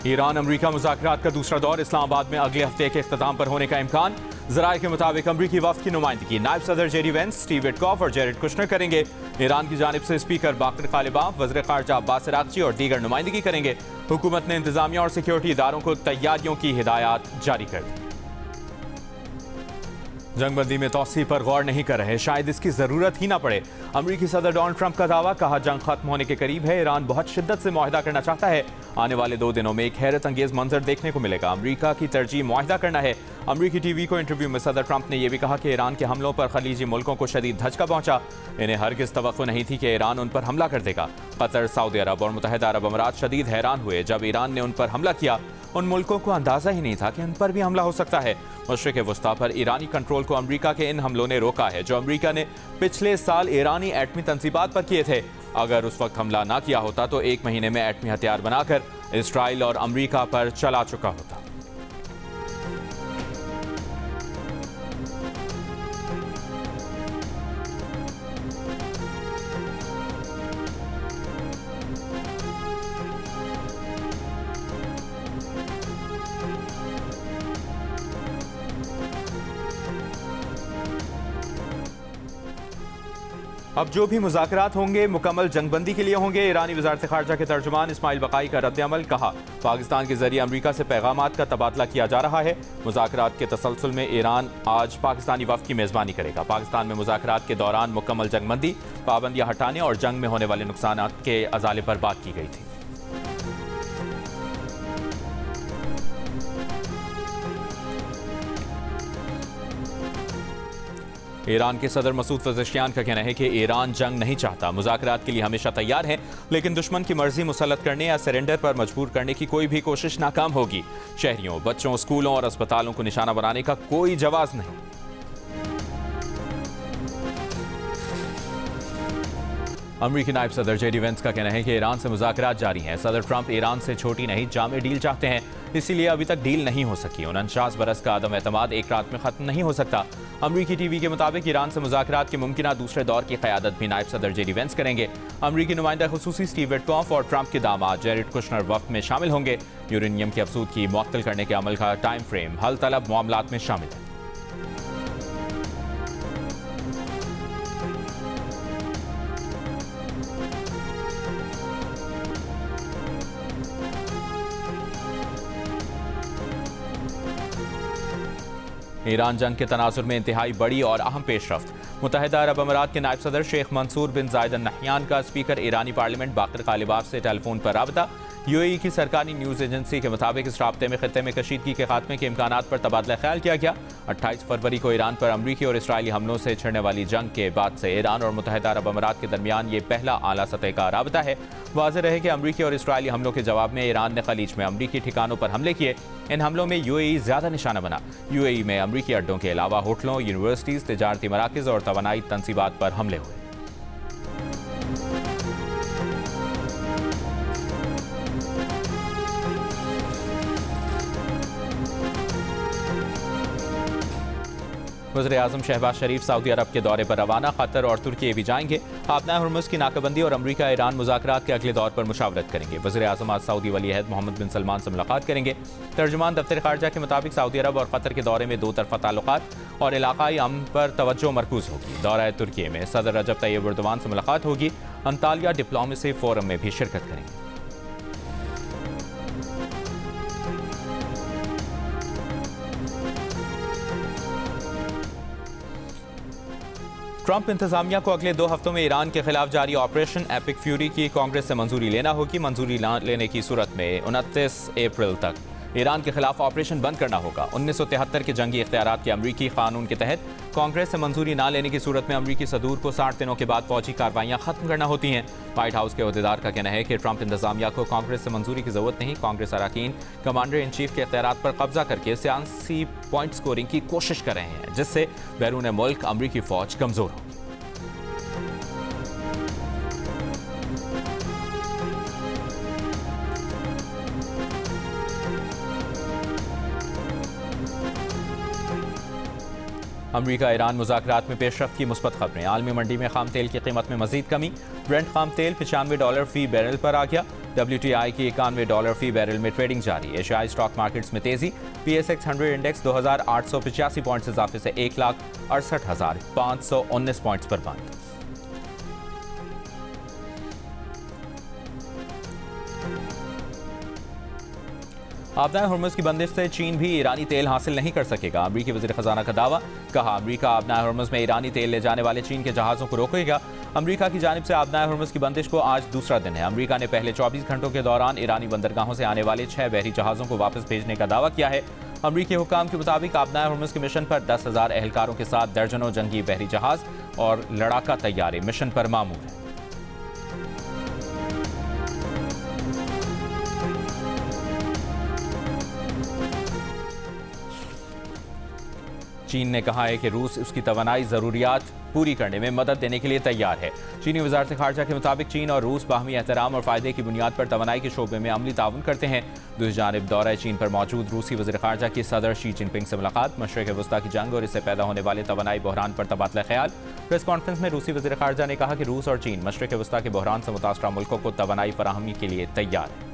Iran अमरीका मुज़ाकरात का दूसरा दौर इस्लामाबाद में अगले हफ्ते के इख्तिताम पर होने का इम्कान। ज़राए के मुताबिक अमरीकी वफ़द की नुमाइंदगी नायब सदर जेडी वेंस, स्टीव विटकॉफ और जेरेड कुशनर करेंगे। ईरान की जानिब से स्पीकर बाकर कालिबाफ, वज़ीर ख़ारजा अब्बास अराग़ची और दीगर नुमाइंदगी करेंगे। हुकूमत ने इंतज़ामिया और सिक्योरिटी इदारों को तैयारियों की हिदायत जारी कर दी। जंगबंदी में तौसी पर गौर नहीं कर रहे, शायद इसकी जरूरत ही ना पड़े। अमरीकी सदर डोनाल्ड ट्रंप का दावा, कहा जंग खत्म होने के करीब है, ईरान बहुत शिद्दत से मुआहिदा करना चाहता है। आने वाले 2 दिनों में एक हैरत अंगेज मंजर देखने को मिलेगा। अमरीका की तरजीह मुआहिदा करना है। अमरीकी टीवी को इंटरव्यू में सदर ट्रंप ने यह भी कहा कि ईरान के हमलों पर खलीजी मुल्कों को शदीद धचका पहुंचा। इन्हें हरगिज़ तवक्को नहीं थी कि ईरान उन पर हमला कर देगा। कतर, सऊदी अरब और मुत्तहिदा अरब अमारात शदीद हैरान हुए जब ईरान ने उन पर हमला किया। उन मुल्कों को अंदाजा ही नहीं था कि उन पर भी हमला हो सकता है। मशरिक़ वस्ता पर ईरानी कंट्रोल को अमरीका के इन हमलों ने रोका है, जो अमरीका ने पिछले साल ईरानी एटमी तंसीबात पर किए थे। अगर उस वक्त हमला ना किया होता तो 1 महीने में एटमी हथियार बनाकर इसराइल और अमरीका पर चला चुका होता। अब जो भी मुज़ाकरात होंगे मुकम्मल जंगबंदी के लिए होंगे। ईरानी वज़ारत ख़ारजा के तर्जुमान इस्माइल बक़ाई का रद्द-ए-अमल, कहा पाकिस्तान के जरिए अमरीका से पैगामात का तबादला किया जा रहा है। मुज़ाकरात के तसलसल में ईरान आज पाकिस्तानी वफ़द की मेज़बानी करेगा। पाकिस्तान में मुज़ाकरात के दौरान मुकम्मल जंगबंदी, पाबंदियाँ हटाने और जंग में होने वाले नुकसान के अज़ाले पर बात की गई थी। ईरान के सदर मसूद पज़ेश्कियान का कहना है कि ईरान जंग नहीं चाहता, मुज़ाकरात के लिए हमेशा तैयार है, लेकिन दुश्मन की मर्जी मुसल्लत करने या सरेंडर पर मजबूर करने की कोई भी कोशिश नाकाम होगी। शहरियों, बच्चों, स्कूलों और अस्पतालों को निशाना बनाने का कोई जवाब नहीं। अमरीकी नायब सदर जेडी वेंस का कहना है कि ईरान से मुज़ाकरात जारी हैं। सदर ट्रंप ईरान से छोटी नहीं जामे डील चाहते हैं, इसीलिए अभी तक डील नहीं हो सकी। 49 बरस का अदम एतमाद एक रात में खत्म नहीं हो सकता। अमरीकी टीवी के मुताबिक ईरान से मुज़ाकरात के मुमकिना दूसरे दौर की क़यादत भी नायब सदर जेडी वेंस करेंगे। अमरीकी नुमाइंदा खुसूसी स्टीव विटकॉफ और ट्रंप के दामाद जेरेड कुशनर वफ़द में शामिल होंगे। यूरेनियम की अफसूदगी मुअत्तल करने के अमल का टाइम फ्रेम हल तलब मामलात में शामिल है। ईरान जंग के तनाजुर में इंतहाई बड़ी और अहम पेशरफ्त। मुत्तहिदा अरब अमारात के नायब सदर शेख मंसूर बिन जायद अल नहयान का स्पीकर ईरानी पार्लियामेंट बाकर कालिबाफ से टेलीफोन पर राबता। यूएई की सरकारी न्यूज़ एजेंसी के मुताबिक इस राब्ते में खित्ते में कशीदगी के खात्मे के इम्कानात पर तबादला ख्याल किया गया। 28 फरवरी को ईरान पर अमरीकी और इसराइली हमलों से छिड़ने वाली जंग के बाद से ईरान और मुत्तहिदा अरब अमारात के दरमियान ये पहला आला सतह का राबता है। वाज़ेह रहे कि अमरीकी और इसराइली हमलों के जवाब में ईरान ने खलीज में अमरीकी ठिकानों पर हमले किए। इन हमलों में यूएई ज़्यादा निशाना बना। यूएई में अमरीकी अड्डों के अलावा होटलों, यूनिवर्सिटीज़, तिजारती मराकज़ और तवानाई तंसीबात पर हमले हुए। वज़ीर-ए-आज़म शहबाज शरीफ सऊदी अरब के दौरे पर रवाना। कतर और तुर्की भी जाएंगे। खात्मा हुर्मुज़ की नाकाबंदी और अमरीका ईरान मुज़ाकरात के अगले दौर पर मुशावरत करेंगे। वज़ीर-ए-आज़म आज सऊदी वली-अहद मोहम्मद बिन सलमान से मुलाकात करेंगे। तर्जुमान दफ्तर ख़ारजा के मुताबिक सऊदी अरब और कतर के दौरे में 2 तरफ़ा ताल्लुकात और इलाक़ाई अमन पर तवज्जो मरकूज़ होगी। दौरा तुर्की में सदर रजब तैयब एर्दोगान से मुलाकात होगी। अंतालिया डिप्लोमेसी फोरम में भी शिरकत करेंगे। ट्रंप इंतजामिया को अगले 2 हफ्तों में ईरान के खिलाफ जारी ऑपरेशन एपिक फ्यूरी की कांग्रेस से मंजूरी लेना होगी। मंजूरी लेने की सूरत में 29 अप्रैल तक ईरान के खिलाफ ऑपरेशन बंद करना होगा। 1973 के जंगी इख्तियारात के अमरीकी कानून के तहत कांग्रेस से मंजूरी ना लेने की सूरत में अमरीकी सदूर को 60 दिनों के बाद फौजी कार्रवाइयां खत्म करना होती हैं। व्हाइट हाउस के अहदेदार का कहना है कि ट्रंप इंतजामिया को कांग्रेस से मंजूरी की जरूरत नहीं। कांग्रेस अरकान कमांडर इन चीफ के इख्तियारात पर कब्जा करके सियासी पॉइंट स्कोरिंग की कोशिश कर रहे हैं, जिससे बैरून मुल्क अमरीकी फौज कमजोर होगी। अमरीका ईरान मुज़ाकरात में पेशरफ्त की मुस्बत खबरें। आलमी मंडी में खाम तेल की कीमत में मजीद कमी। ब्रेंट खाम तेल $95 फी बैरल पर आ गया। WTI की $91 फी बैरल में ट्रेडिंग जारी। एशियाई स्टॉक मार्केट्स में तेजी। PSX 100 इंडेक्स 2,885 पॉइंट्स इजाफे से 1,68,519 पॉइंट्स पर बंद। आपदा हुर्मुज़ की बंदिश से चीन भी ईरानी तेल हासिल नहीं कर सकेगा। अमरीकी वज़ीर ख़जाना का दावा। कहा, अमरीका आबना हुर्मुज़ में ईरानी तेल ले जाने वाले चीन के जहाज़ों को रोकेगा। अमरीका की जानिब से आबना हुर्मुज़ की बंदिश को आज दूसरा दिन है। अमरीका ने पहले 24 घंटों के दौरान ईरानी बंदरगाहों से आने वाले 6 बहरी जहाज़ों को वापस भेजने का दावा किया है। अमरीकी हुक्काम के मुताबिक आबना हुर्मुज़ के मिशन पर 10,000 एहलकारों के साथ दर्जनों जंगी बहरी जहाज़ और लड़ाका तैयारे मिशन पर मामूर हैं। चीन ने कहा है कि रूस उसकी तवानाई ज़रूरियात पूरी करने में मदद देने के लिए तैयार है। चीनी वज़ारत ख़ारजा के मुताबिक चीन और रूस बाहमी एहतराम और फ़ायदे की बुनियाद पर तवानाई के शोबे में अमली ताउन करते हैं। दूसरी जानिब दौरा चीन पर मौजूद रूसी वज़ीर ख़ारजा की सदर शी जिनपिंग से मुलाकात। मशरिक़ वस्ता की जंग और इससे पैदा होने वाले तवानाई बहरान पर तबादला ख्याल। प्रेस कॉन्फ्रेंस में रूसी वज़ीर ख़ारजा ने कहा कि रूस और चीन मशरिक़ वस्ता के बहरान से मुतासरा मुल्कों को तवानाई फराहमी के लिए तैयार है।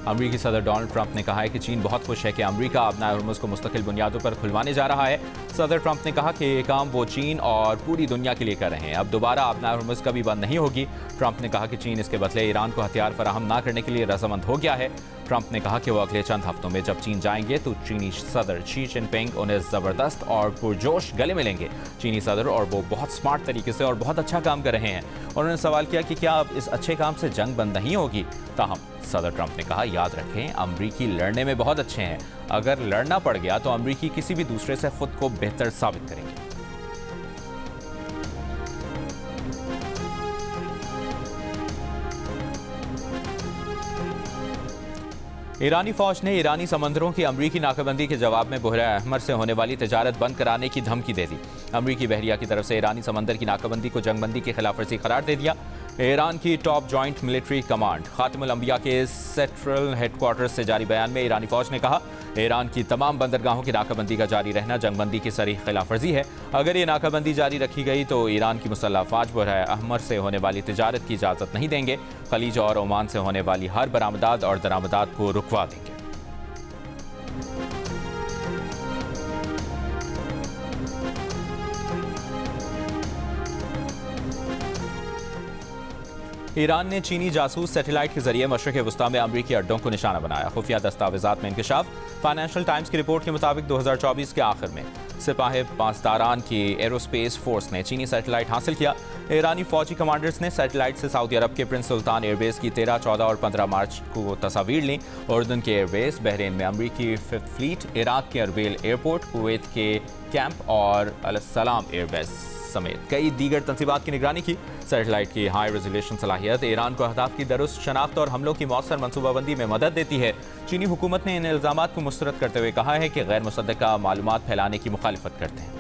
अमरीकी सदर डोनाल्ड ट्रंप ने कहा है कि चीन बहुत खुश है कि अमरीका आबना हुर्मुज़ को मुस्तकिल बुनियादों पर खुलवाने जा रहा है। सदर ट्रंप ने कहा कि ये काम वो चीन और पूरी दुनिया के लिए कर रहे हैं। अब दोबारा आबना हुर्मुज़ कभी बंद नहीं होगी। ट्रंप ने कहा कि चीन इसके बदले ईरान को हथियार फराहम न करने के लिए रजामंद हो गया है। ट्रंप ने कहा कि वो अगले चंद हफ्तों में जब चीन जाएंगे तो चीनी सदर शी जिनपिंग उन्हें ज़बरदस्त और पुरजोश गले मिलेंगे। चीनी सदर और वो बहुत स्मार्ट तरीके से और बहुत अच्छा काम कर रहे हैं। उन्होंने सवाल किया कि क्या अब इस अच्छे काम से जंग बंद नहीं होगी। ताहम सदर ट्रंप ने कहा, याद रखें अमरीकी लड़ने में बहुत अच्छे हैं। अगर लड़ना पड़ गया तो अमरीकी किसी भी दूसरे से खुद को बेहतर साबित करेंगे। ईरानी फौज ने ईरानी समंदरों की अमरीकी नाकाबंदी के जवाब में बहरा अहमर से होने वाली तजारत बंद कराने की धमकी दे दी। अमरीकी बहरिया की तरफ से ईरानी समंदर की नाकाबंदी को जंगबंदी की खिलाफवर्जी करार दे दिया। ईरान की टॉप जॉइंट मिलिट्री कमांड खातिमुल अंबिया के सेंट्रल हेडक्वार्टर्स से जारी बयान में ईरानी फौज ने कहा, ईरान की तमाम बंदरगाहों की नाकाबंदी का जारी रहना जंगबंदी की सरीह खिलाफवर्जी है। अगर ये नाकाबंदी जारी रखी गई तो ईरान की मुसल्लह फौज बहरा अहमर से होने वाली तजारत की इजाज़त नहीं देंगे। खलीज और ओमान से होने वाली हर बरामदात और दरामदात को रुकवा देंगे। ईरान ने चीनी जासूस सैटेलाइट के जरिए मशरिक़ वस्ता में अमरीकी अड्डों को निशाना बनाया। खुफिया दस्तावेजात में इंकशाफ। फाइनेंशियल टाइम्स की रिपोर्ट के मुताबिक 2024 के आखिर में सिपाही पासदारान की एरोस्पेस फोर्स ने चीनी सैटेलाइट हासिल किया। ईरानी फौजी कमांडर्स ने सैटेलाइट से सऊदी अरब के प्रिंस सुल्तान एयरबेस की 13, 14 और 15 मार्च को तस्वीर ली। उर्दन के एयरबेस, बहरीन में अमरीकी 5th फ्लीट, इराक के अरबेल एयरपोर्ट, कुवैत के कैंप और अल-सलाम एयरबेस समेत कई दीगर तंसीबात की निगरानी की। सैटेलाइट की हाई रेजोल्यूशन सलाहियत ईरान को अहदाफ की दुरुस्त शनाख्त और हमलों की मौसर मनसूबाबंदी में मदद देती है। चीनी हुकूमत ने इन इल्ज़ामात को मुस्तरद करते हुए कहा है कि गैर मुसद्दक़ा मालूमात फैलाने की मुखालिफत करते हैं।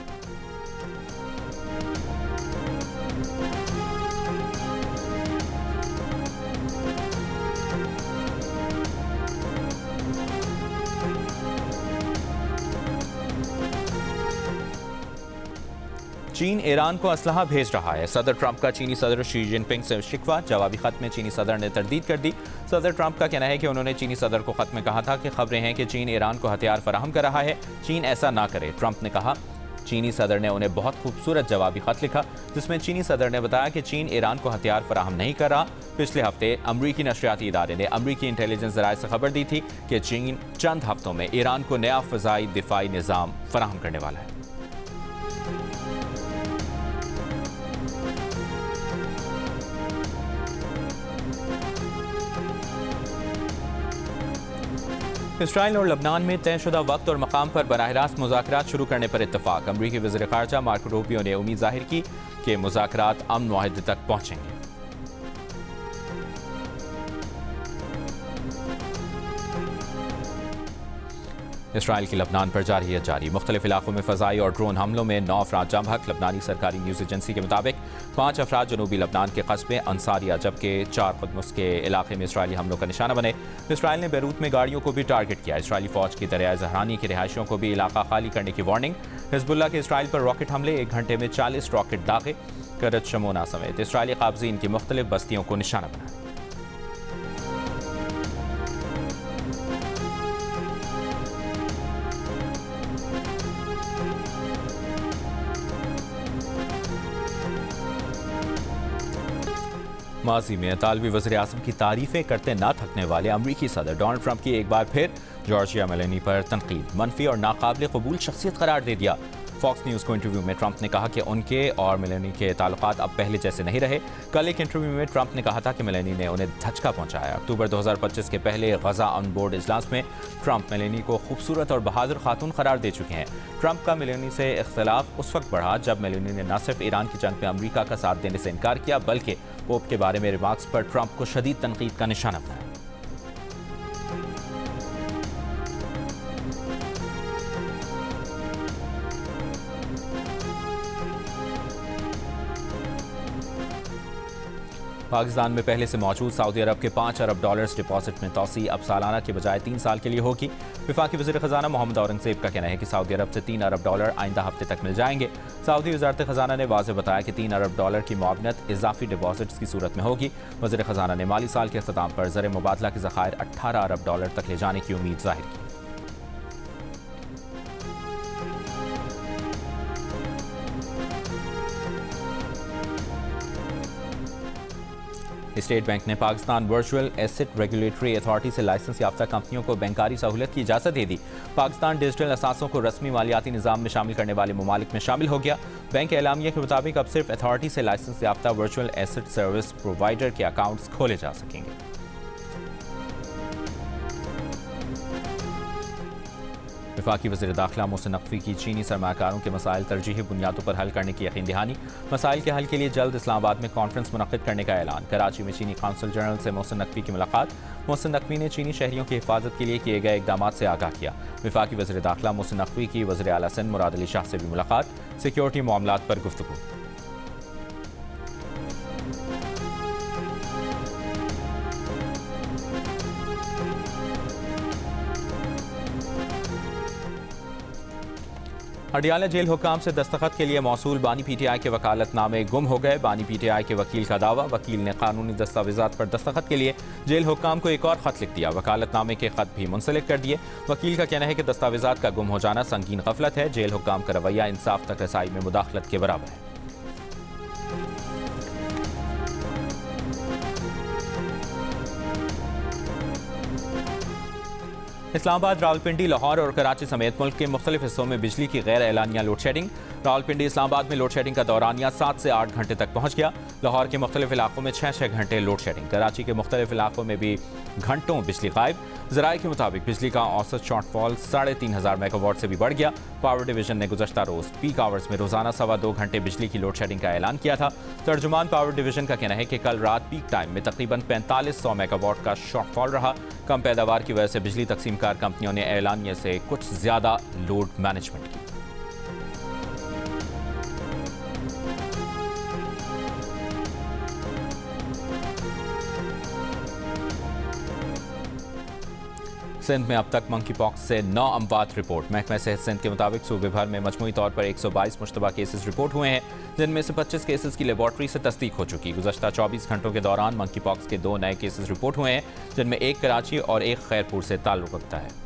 चीन ईरान को असलहा भेज रहा है। सदर ट्रंप का चीनी सदर शी जिनपिंग से शिकवा। जवाबी खत में चीनी सदर ने तरदीद कर दी। सदर ट्रंप का कहना है कि उन्होंने चीनी सदर को खत में कहा था कि खबरें हैं कि चीन ईरान को हथियार फराहम कर रहा है। चीन ऐसा ना करे। ट्रंप ने कहा, चीनी सदर ने उन्हें बहुत खूबसूरत जवाबी खत लिखा जिसमें चीनी सदर ने बताया कि चीन ईरान को हथियार फराहम नहीं कर रहा। पिछले हफ्ते अमरीकी नशरियाती इदारे ने अमरीकी इंटेलिजेंस ज़राए से खबर दी थी कि चीन चंद हफ्तों में ईरान को नया फ़ज़ाई दिफाई निज़ाम फराहम करने वाला है। इसराइल और लबनान में तयशुदा वक्त और मकाम पर बराह रास्त मुज़ाकरात शुरू करने पर इत्तफाक। अमरीकी वज़ीर ख़ारजा मार्को रूबियो ने उम्मीद जाहिर की कि मुज़ाकरात अमन मुआहदे तक पहुँचेंगे। इसराइल की लबनान पर जारी मुख्तलिफ इलाकों में फ़ज़ाई और ड्रोन हमलों में 9 अफराद जाँ बहक। लबनानी सरकारी न्यूज़ एजेंसी के मुताबिक 5 अफराद जनूबी लबनान के कस्बे अंसारिया जबकि 4 खुदमुख्तार के इलाके में इसराइली हमलों का निशाना बने। इसराइल ने बैरूत में गाड़ियों को भी टारगेट किया। इसराइली फौज की दरियाए ज़हरानी की रिहायशियों को भी इलाका खाली करने की वार्निंग। हिजबुल्लाह के इसराइल पर रॉकेट हमले, 1 घंटे में 40 रॉकेट दागे। करत शमोना समेत इसराइली काबज़ीन की मुख्तलिफ बस्तियों को निशाना बनाया। माजी में इतालवी वज़ीर-ए-आज़म की तारीफें करते ना थकने वाले अमरीकी सदर डोनाल्ड ट्रंप की एक बार फिर जॉर्जिया मेलोनी पर तनकीद, मनफी और नाकाबिल कबूल शख्सियत करार दे दिया। फॉक्स न्यूज़ को इंटरव्यू में ट्रंप ने कहा कि उनके और मेलोनी के ताल्लुकात अब पहले जैसे नहीं रहे। कल एक इंटरव्यू में ट्रंप ने कहा था कि मेलोनी ने उन्हें धचका पहुंचाया। अक्टूबर 2025 के पहले गजा ऑन बोर्ड इजलास में ट्रंप मेलोनी को खूबसूरत और बहादुर खातून करार दे चुके हैं। ट्रंप का मेलोनी से इख्तिलाफ उस वक्त बढ़ा जब मेलोनी ने न सिर्फ ईरान की जंग में अमरीका का साथ देने से इनकार किया बल्कि पोप के बारे में रिमार्क्स पर ट्रंप को शदीद तनकीद का निशाना बनाया। पाकिस्तान में पहले से मौजूद सऊदी अरब के 5 अरब डॉलर्स डिपॉजिट में तोसी अब सालाना के बजाय 3 साल के लिए होगी। वफाकी वज़ीर ख़जाना मोहम्मद औरंगज़ेब का कहना है कि सऊदी अरब से 3 अरब डॉलर आइंदा हफ्ते तक मिल जाएंगे। सऊदी वज़ारत ख़जाना ने वाज़ेह बताया कि 3 अरब डॉलर की मुआवनत इजाफी डिपॉजिट्स की सूरत में होगी। वज़ीर ख़जाना ने माली साल के अख्ताम पर ज़र मुबादला के ज़खायर 18 अरब डॉलर तक ले जाने की उम्मीद जाहिर की। स्टेट बैंक ने Pakistan virtual asset regulatory authority से लाइसेंस याफ्ता कंपनियों को बैंकारी सहूलत की इजाज़त दे दी। पाकिस्तान डिजिटल असासों को रस्मी मालियाती निज़ाम में शामिल करने वाले ममालिक में शामिल हो गया। बैंक के एलामिया के मुताबिक अब सिर्फ अथॉरिटी से लाइसेंस याफ्ता वर्चुअल एसेट सर्विस प्रोवाइडर के अकाउंट्स खोले जा सकेंगे। वफाकी वज़ीर दाखिला मोहसिन नकवी की चीनी सरमाकारों के मसाइल तरजीही बुनियादों पर हल करने की यकीन दहानी। मसाइल के हल के लिए जल्द इस्लामाबाद में कॉन्फ्रेंस मुनक़्क़िद करने का ऐलान। कराची में चीनी कौंसल जनरल से मोहसिन नकवी की मुलाकात। मोहसिन नकवी ने चीनी शहरियों की हिफाजत के लिए किए गए इक़दामात से आगाह किया। वफाकी वज़ीर दाखिला मोहसिन नकवी की वज़ीर आला सिंध मुराद अली शाह से भी मुलाकात। सिक्योरिटी मामलात पर गुफ्तगू। अडियाला जेल हुकाम से दस्तखत के लिए मौसूल बानी पीटीआई के वकालतनामे गुम हो गए। बानी पीटीआई के वकील का दावा, वकील ने कानूनी दस्तावेजात पर दस्तखत के लिए जेल हुकाम को एक और खत लिख दिया। वकालतनामे के खत भी मुंसलिक कर दिए। वकील का कहना है कि दस्तावेजात का गुम हो जाना संगीन गफलत है। जेल हुकाम का रवैया इंसाफ तक रसाई में मुदाखलत के बराबर है। इस्लामाबाद, रावलपिंडी, लाहौर और कराची समेत मुल्क के मुख्तलिफ हिस्सों में बिजली की गैर एलानिया लोड शेडिंग। रावलपिंडी इस्लामाबाद में लोड शेडिंग का दौरानिया 7 से 8 घंटे तक पहुंच गया। लाहौर के मुख्तलिफ इलाकों में 6-6 घंटे लोड शेडिंग। कराची के मुख्तलिफ इलाकों में भी घंटों बिजली गायब। ज़राए के मुताबिक बिजली का औसत शॉर्टफॉल 3500 मेगावाट से भी बढ़ गया। पावर डिवीजन ने गुज़श्ता रोज़ पीक आवर्स में रोज़ाना 2.25 घंटे बिजली की लोड शेडिंग का ऐलान किया था। तर्जुमान पावर डिवीजन का कहना है कि कल रात पीक टाइम में तकरीबन 4500 मेगावाट का शॉर्टफॉल रहा। कम पैदावार की वजह से बिजली तकसीमकार कंपनियों ने ऐलानिया से कुछ ज़्यादा लोड मैनेजमेंट की। सिंध में अब तक मंकी पॉक्स से 9 अमवात रिपोर्ट। महकमा सेहत सिंध के मुताबिक सूबे भर में मजमूई तौर पर 122 मुश्तबा केसेस रिपोर्ट हुए हैं, जिनमें से 25 केसेस की लेबॉर्ट्री से तस्दीक हो चुकी। गुज़श्ता 24 घंटों के दौरान मंकी पॉक्स के 2 नए केसेस रिपोर्ट हुए हैं, जिनमें एक कराची और एक खैरपुर से ताल्लुक़ रखता है।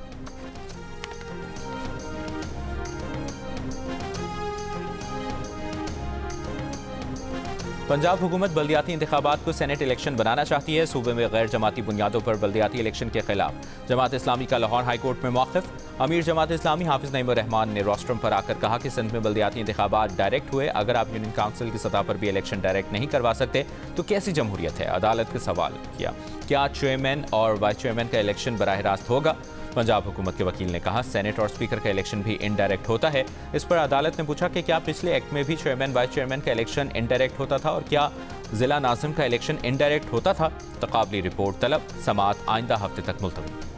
पंजाब हुकूमत बल्दियाती इंतखाबात को सेनेट इलेक्शन बनाना चाहती है। सूबे में गैर जमाती बुनियादों पर बल्दियाती इलेक्शन के खिलाफ जमात इस्लामी का लाहौर हाई कोर्ट में मौक़िफ़। अमीर जमात इस्लामी हाफिज़ नईमुर रहमान ने रोस्ट्रम पर आकर कहा कि सिंध में बल्दियाती इंतखाबात डायरेक्ट हुए। अगर आप यूनियन काउंसिल की सतह पर भी इलेक्शन डायरेक्ट नहीं करवा सकते तो कैसी जमहूरियत है। अदालत के सवाल किया, क्या चेयरमैन और वाइस चेयरमैन का इलेक्शन बराह रास्त होगा। पंजाब हुकूमत के वकील ने कहा सेनेट और स्पीकर का इलेक्शन भी इनडायरेक्ट होता है। इस पर अदालत ने पूछा कि क्या पिछले एक्ट में भी चेयरमैन वाइस चेयरमैन का इलेक्शन इनडायरेक्ट होता था और क्या जिला नाज़िम का इलेक्शन इनडायरेक्ट होता था। तकाबली रिपोर्ट तलब, समाअत आइंदा हफ्ते तक मुलतवी।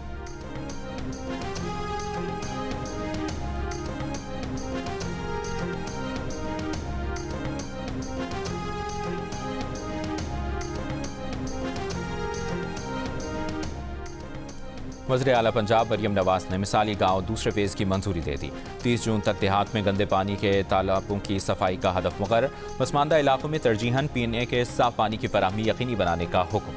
वज़ीर आला पंजाब मरियम नवाज ने मिसाली गांव दूसरे फेज़ की मंजूरी दे दी। 30 जून तक देहात में गंदे पानी के तालाबों की सफाई का हदफ मुकर्रर। पसमानदा इलाकों में तरजीहन पीने के साफ पानी की फराहमी यकीनी बनाने का हुक्म।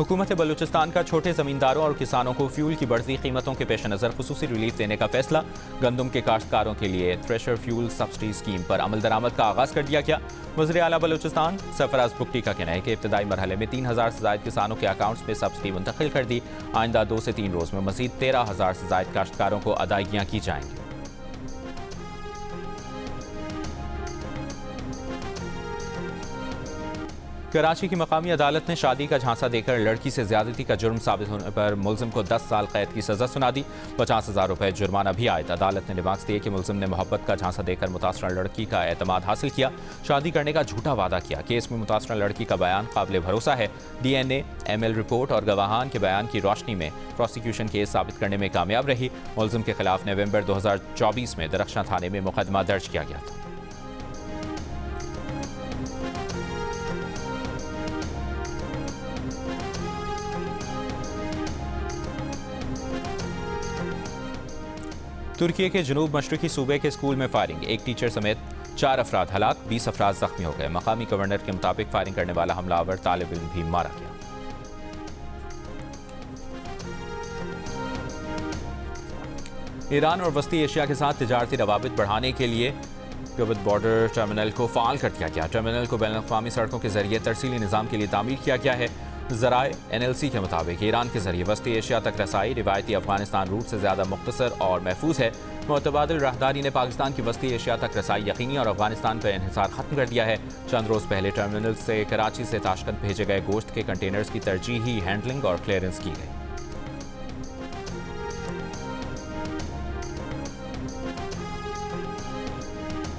हुकूमत बलूचिस्तान का छोटे जमींदारों और किसानों को फ्यूल की बढ़ती कीमतों के पेश नज़र खुसूसी रिलीफ देने का फैसला। गंदम के काश्तकारों के लिए थ्रेशर फ्यूल सब्सिडी स्कीम पर अमल दरामद का आगाज़ कर दिया गया। वज़ीर आला बलूचिस्तान सरफराज बुगटी का कहना है कि इब्तदाई मरहले में 3000 से ज़ायद किसानों के अकाउंट्स में सब्सिडी मुंतकिल कर दी। आइंदा 2 से 3 रोज़ में मज़ीद 13,000 से ज़ायद काश्तकारों को अदायगियाँ की जाएंगी। कराची की मकामी अदालत ने शादी का झांसा देकर लड़की से ज्यादती का जुर्म साबित होने पर मुलजिम को 10 साल कैद की सजा सुना दी। 50,000 रुपए जुर्माना भी आयद। अदालत ने रिमार्क्स दिए कि मुलजिम ने मोहब्बत का झांसा देकर मुतासरा लड़की का एतमाद हासिल किया, शादी करने का झूठा वादा किया। केस में मुतासरा लड़की का बयान काबिल भरोसा है। DNA, ML रिपोर्ट और गवाहान के बयान की रोशनी में प्रोसिक्यूशन केस साबित करने में कामयाब रही। मुलजिम के खिलाफ नवंबर 2024 में दरख्शां थाने में मुकदमा दर्ज किया गया था। तुर्की के जनूब मशरकी सूबे के स्कूल में फायरिंग, एक टीचर समेत 4 अफराद हलाक, 20 अफराद जख्मी हो गए। मकामी गवर्नर के मुताबिक फायरिंग करने वाला हमलावर तालिब इल्म भी मारा गया। ईरान और वस्ती एशिया के साथ तिजारती रवाबित बढ़ाने के लिए गबत बॉर्डर टर्मिनल को फाल कर दिया गया। टर्मिनल को बैनुल-अक़वामी सड़कों के जरिए तरसीली निज़ाम के लिए तामीर किया गया है। ज़राए NLC के मुताबिक ईरान के जरिए वस्ती एशिया तक रसाई रिवायती अफगानिस्तान रूट से ज़्यादा मुख्तसर और महफूज है। मुतबादिल राहदारी ने पाकिस्तान की वस्ती एशिया तक रसाई यकीनी और अफगानिस्तान पर इन्हिसार खत्म कर दिया है। चंद रोज़ पहले टर्मिनल से कराची से ताशकंद भेजे गए गोश्त के कंटेनर्स की तरजीही हैंडलिंग और क्लियरेंस की गई।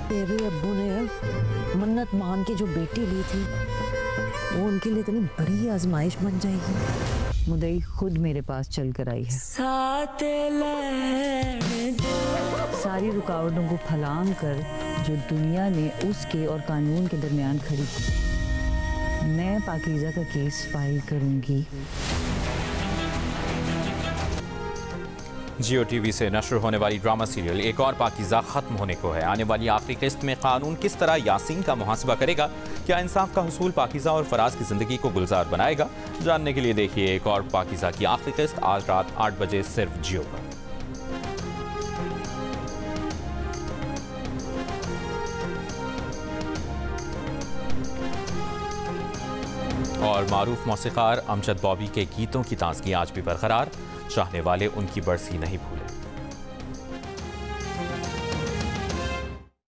तेरे अब्बू ने मन्नत मान के जो बेटी ली थी वो उनके लिए इतनी बड़ी आजमाइश बन जाएगी। मुदई खुद मेरे पास चल कर आई है। सारी रुकावटों को फलांग कर जो दुनिया ने उसके और कानून के दरमियान खड़ी की, मैं पाकीज़ा का केस फाइल करूंगी। जियो टीवी से नशर होने वाली ड्रामा सीरियल एक और पाकीज़ा खत्म होने को है। आने वाली आखिरी किस्त में कानून किस तरह यासीन का मुहासबा करेगा? क्या इंसाफ का हुसूल पाकीज़ा और फराज की जिंदगी को गुलजार बनाएगा? जानने के लिए देखिए एक और पाकीज़ा की आखिरी किस्त आज रात 8 बजे सिर्फ जियो पर। और मारूफ मौसीकार अमजद बॉबी के गीतों की ताज़गी आज भी बरकरार, चाहने वाले उनकी बरसी नहीं भूले।